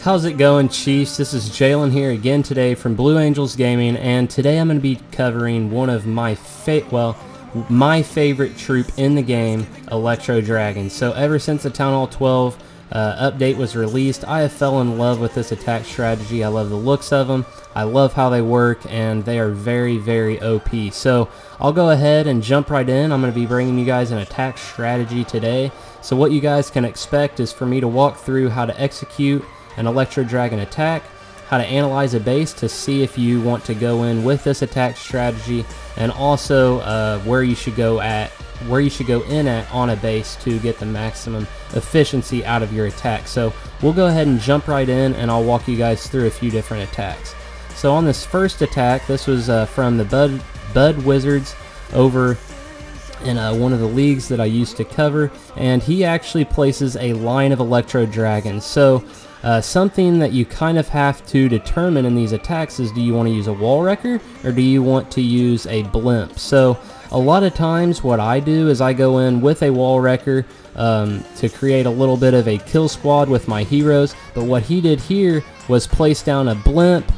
How's it going, Chiefs? This is Jalen here again today from Blue Angels Gaming, and today I'm going to be covering one of my favorite troop in the game, Electro Dragons. So ever since the Town Hall 12 update was released, I have fell in love with this attack strategy. I love the looks of them, I love how they work, and they are very, very OP. So I'll go ahead and jump right in. I'm going to be bringing you guys an attack strategy today. So what you guys can expect is for me to walk through how to execute an Electro Dragon attack, how to analyze a base to see if you want to go in with this attack strategy, and also where you should go in at on a base to get the maximum efficiency out of your attack. So we'll go ahead and jump right in, and I'll walk you guys through a few different attacks. So on this first attack, this was from the Bud Wizards over in one of the leagues that I used to cover, and he actually places a line of Electro Dragons. So something that you kind of have to determine in these attacks is, do you want to use a wall wrecker or do you want to use a blimp? So a lot of times what I do is I go in with a wall wrecker to create a little bit of a kill squad with my heroes, but what he did here was place down a blimp.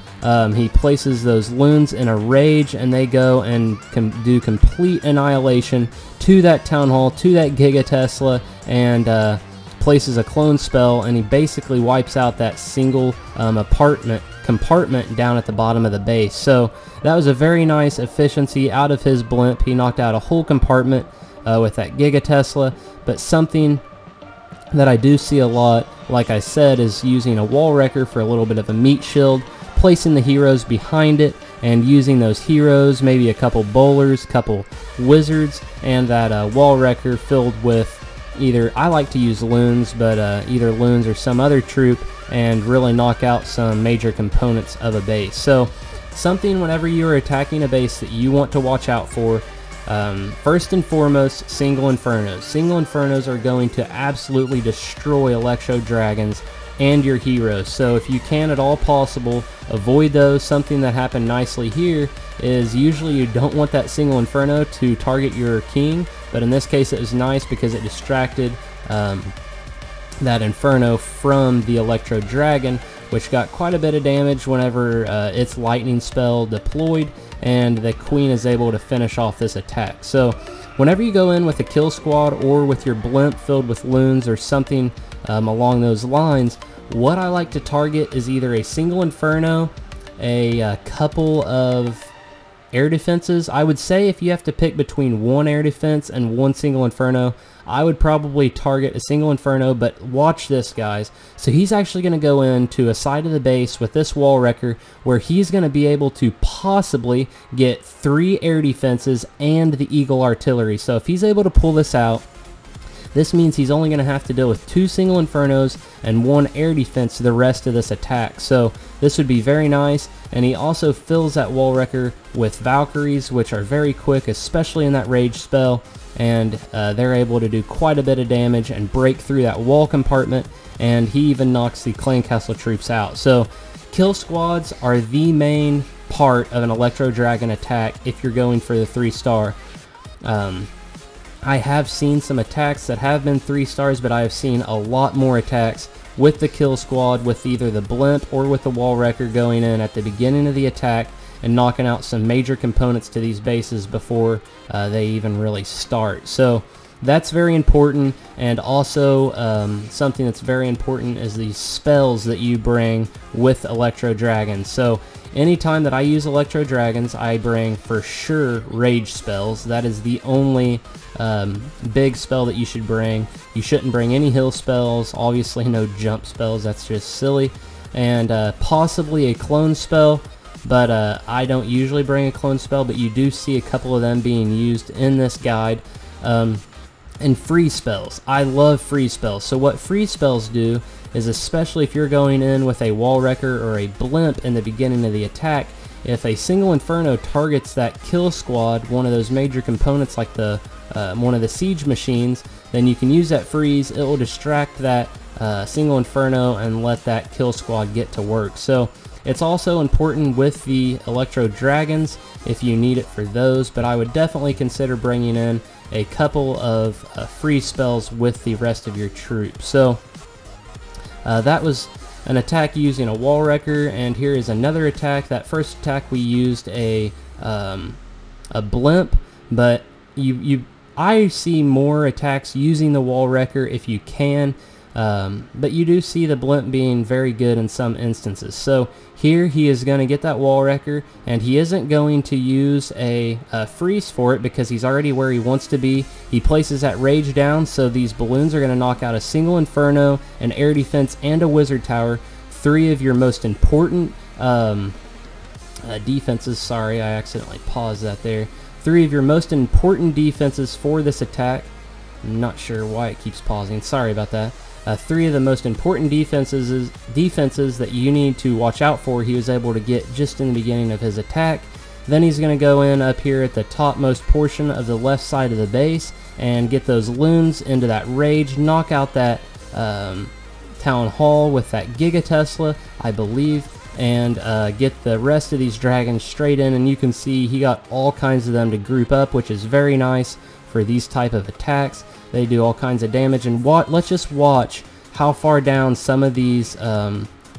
He places those loons in a rage, and they go and do complete annihilation to that Town Hall, to that Giga Tesla, and places a clone spell, and he basically wipes out that single compartment down at the bottom of the base. So that was a very nice efficiency out of his blimp. He knocked out a whole compartment with that Giga Tesla. But something that I do see a lot, like I said, is using a wall wrecker for a little bit of a meat shield, placing the heroes behind it, and using those heroes, maybe a couple bowlers, couple wizards, and that wall wrecker filled with either, I like to use loons, but either loons or some other troop, and really knock out some major components of a base. So something whenever you're attacking a base that you want to watch out for, first and foremost, single infernos. Single infernos are going to absolutely destroy Electro Dragons and your heroes. So if you can at all possible, avoid those. Something that happened nicely here is usually you don't want that single inferno to target your king, but in this case it was nice because it distracted that inferno from the Electro Dragon, which got quite a bit of damage whenever its lightning spell deployed, and the queen is able to finish off this attack. So whenever you go in with a kill squad or with your blimp filled with loons or something along those lines, what I like to target is either a single inferno, a couple of air defenses. I would say if you have to pick between one air defense and one single inferno, I would probably target a single inferno. But watch this, guys. So he's actually going to go into a side of the base with this wall wrecker where he's going to be able to possibly get 3 air defenses and the Eagle artillery. So if he's able to pull this out, this means he's only going to have to deal with 2 single infernos and 1 air defense the rest of this attack. So this would be very nice. And he also fills that wall wrecker with Valkyries, which are very quick, especially in that rage spell. And they're able to do quite a bit of damage and break through that wall compartment. And he even knocks the clan castle troops out. So kill squads are the main part of an Electro Dragon attack if you're going for the 3-star. I have seen some attacks that have been 3 stars, but I have seen a lot more attacks with the kill squad, with either the blimp or with the wall wrecker going in at the beginning of the attack and knocking out some major components to these bases before they even really start. So that's very important. And also something that's very important is the spells that you bring with Electro Dragons. So anytime that I use Electro Dragons, I bring for sure rage spells. That is the only big spell that you should bring. You shouldn't bring any heal spells, obviously no jump spells, that's just silly, and possibly a clone spell, but I don't usually bring a clone spell, but you do see a couple of them being used in this guide. And free spells. I love free spells. So what free spells do is, especially if you're going in with a wall wrecker or a blimp in the beginning of the attack, if a single inferno targets that kill squad, one of those major components like the one of the siege machines, then you can use that freeze. It will distract that single inferno and let that kill squad get to work. So it's also important with the Electro Dragons if you need it for those, but I would definitely consider bringing in a couple of free spells with the rest of your troops. So that was an attack using a wall wrecker, and here is another attack. That first attack we used a blimp, but I see more attacks using the wall wrecker if you can, but you do see the blimp being very good in some instances. So here he is going to get that wall wrecker, and he isn't going to use a freeze for it because he's already where he wants to be. He places that rage down, so these balloons are going to knock out a single inferno, an air defense, and a wizard tower. 3 of your most important defenses. Sorry, I accidentally paused that there. 3 of your most important defenses for this attack. I'm not sure why it keeps pausing. Sorry about that. 3 of the most important defenses that you need to watch out for, he was able to get just in the beginning of his attack. Then he's going to go in up here at the topmost portion of the left side of the base and get those loons into that rage, knock out that town hall with that Giga Tesla, I believe, and get the rest of these dragons straight in. And you can see he got all kinds of them to group up, which is very nice for these type of attacks. They do all kinds of damage, and let's just watch how far down some of these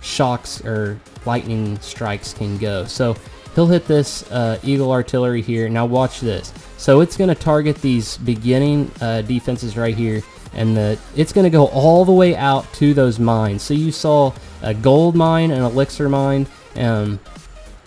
shocks or lightning strikes can go. So he'll hit this Eagle Artillery here. Now watch this. So it's going to target these beginning defenses right here, and it's going to go all the way out to those mines. So you saw a gold mine and elixir mine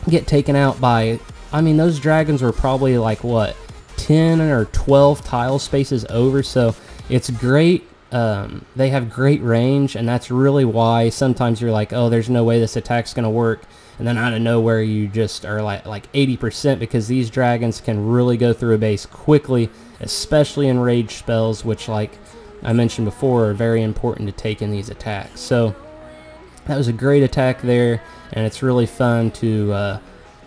get taken out by, I mean, those dragons were probably like, what, 10 or 12 tile spaces over. So it's great. They have great range, and that's really why sometimes you're like, oh, there's no way this attack's going to work. And then out of nowhere, you just are like 80%, because these dragons can really go through a base quickly, especially in rage spells, which, like I mentioned before, are very important to take in these attacks. So that was a great attack there, and it's really fun to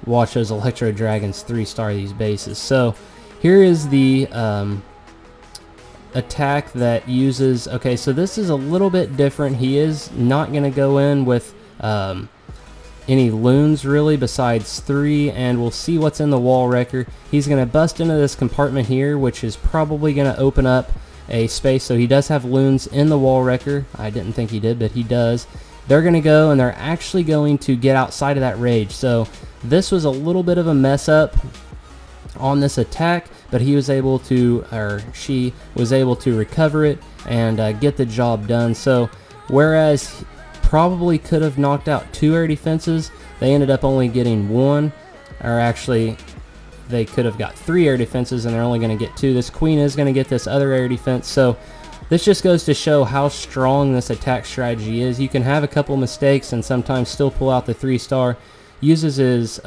watch those Electro Dragons 3-star these bases. So here is the attack that uses, okay, so this is a little bit different. He is not going to go in with any loons really besides 3, and we'll see what's in the wall wrecker. He's going to bust into this compartment here, which is probably going to open up a space. So he does have loons in the wall wrecker. I didn't think he did, but he does. They're going to go, and they're actually going to get outside of that rage. So this was a little bit of a mess up on this attack, but he was able to, or she was able to recover it and get the job done. So whereas probably could have knocked out 2 air defenses, they ended up only getting 1, or actually they could have got 3 air defenses and they're only going to get 2. This queen is going to get this other air defense. So this just goes to show how strong this attack strategy is. You can have a couple mistakes and sometimes still pull out the 3-star. Uses his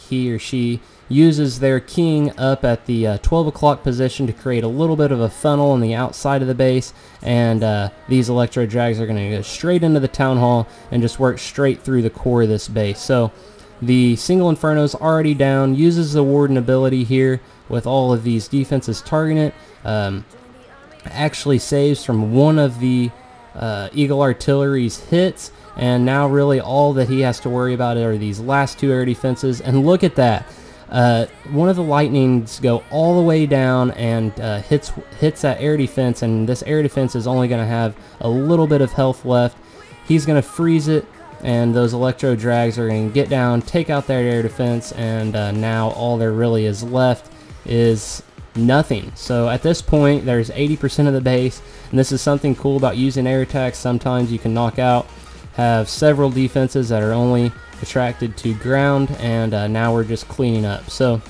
he or she uses their king up at the 12 o'clock position to create a little bit of a funnel on the outside of the base, and these Electro Drags are going to go straight into the town hall and just work straight through the core of this base. So the single Inferno's already down, uses the Warden ability here with all of these defenses targeting it, actually saves from one of the Eagle Artillery's hits, and now really all that he has to worry about are these last 2 air defenses. And look at that. One of the lightnings go all the way down and hits that air defense, and this air defense is only going to have a little bit of health left. He's going to freeze it, and those Electro Drags are going to get down, take out that air defense, and now all there really is left is nothing. So at this point, there's 80% of the base, and this is something cool about using air attacks. Sometimes you can knock out, have several defenses that are only attracted to ground, and now we're just cleaning up. So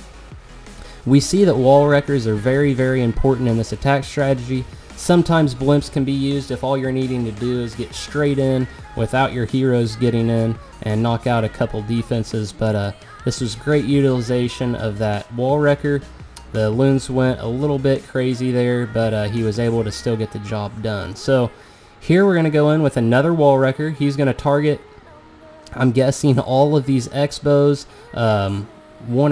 we see that wall wreckers are very, very important in this attack strategy. Sometimes blimps can be used if all you're needing to do is get straight in without your heroes getting in and knock out a couple defenses, but this was great utilization of that wall wrecker. The loons went a little bit crazy there, but he was able to still get the job done. So here we're going to go in with another wall wrecker. He's going to target, I'm guessing, all of these X-bows, 1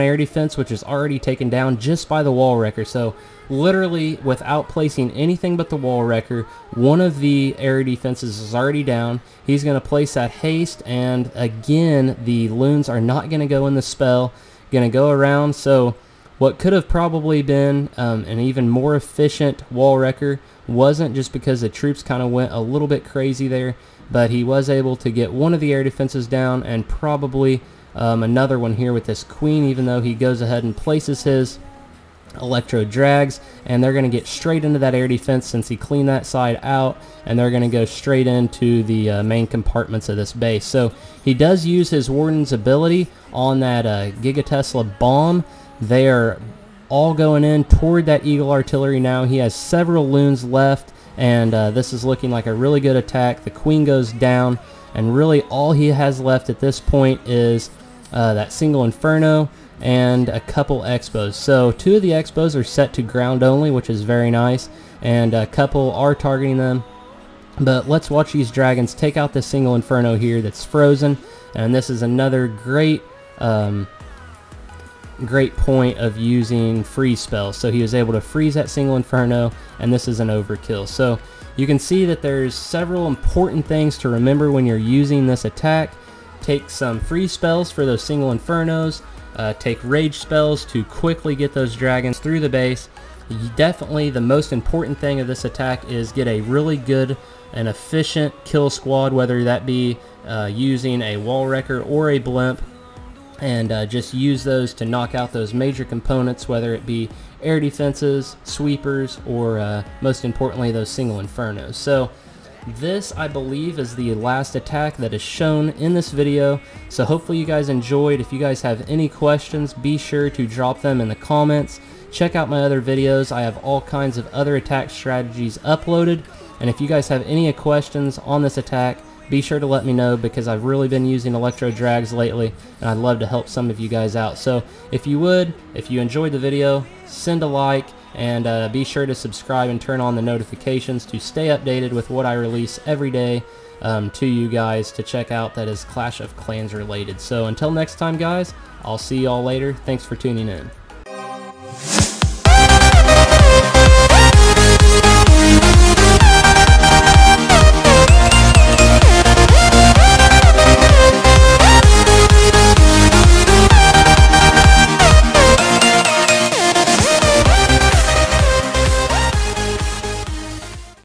air defense, which is already taken down just by the wall wrecker. So literally without placing anything but the wall wrecker, one of the air defenses is already down. He's going to place that haste, and again the loons are not going to go in the spell, going to go around. So what could have probably been an even more efficient wall wrecker wasn't, just because the troops kind of went a little bit crazy there, but he was able to get one of the air defenses down, and probably another one here with this queen, even though he goes ahead and places his Electro drags, and they're going to get straight into that air defense since he cleaned that side out, and they're going to go straight into the main compartments of this base. So he does use his Warden's ability on that Gigatesla bomb. They are all going in toward that Eagle artillery now. He has several loons left, and this is looking like a really good attack. The queen goes down, and really all he has left at this point is that single Inferno and a couple Expos. So 2 of the Expos are set to ground only, which is very nice, and a couple are targeting them. But let's watch these dragons take out the single Inferno here that's frozen, and this is another great great point of using freeze spells. So he was able to freeze that single Inferno, and this is an overkill. So you can see that there's several important things to remember when you're using this attack. Take some freeze spells for those single Infernos, take rage spells to quickly get those dragons through the base. Definitely the most important thing of this attack is get a really good and efficient kill squad, whether that be using a wall wrecker or a blimp, and just use those to knock out those major components, whether it be air defenses, sweepers, or most importantly those single Infernos. So this, I believe, is the last attack that is shown in this video. So hopefully you guys enjoyed. If you guys have any questions, be sure to drop them in the comments. Check out my other videos. I have all kinds of other attack strategies uploaded, and if you guys have any questions on this attack, be sure to let me know, because I've really been using Electro drags lately, and I'd love to help some of you guys out. So if you enjoyed the video, send a like, and be sure to subscribe and turn on the notifications to stay updated with what I release every day to you guys to check out that is Clash of Clans related. So until next time, guys, I'll see you all later. Thanks for tuning in.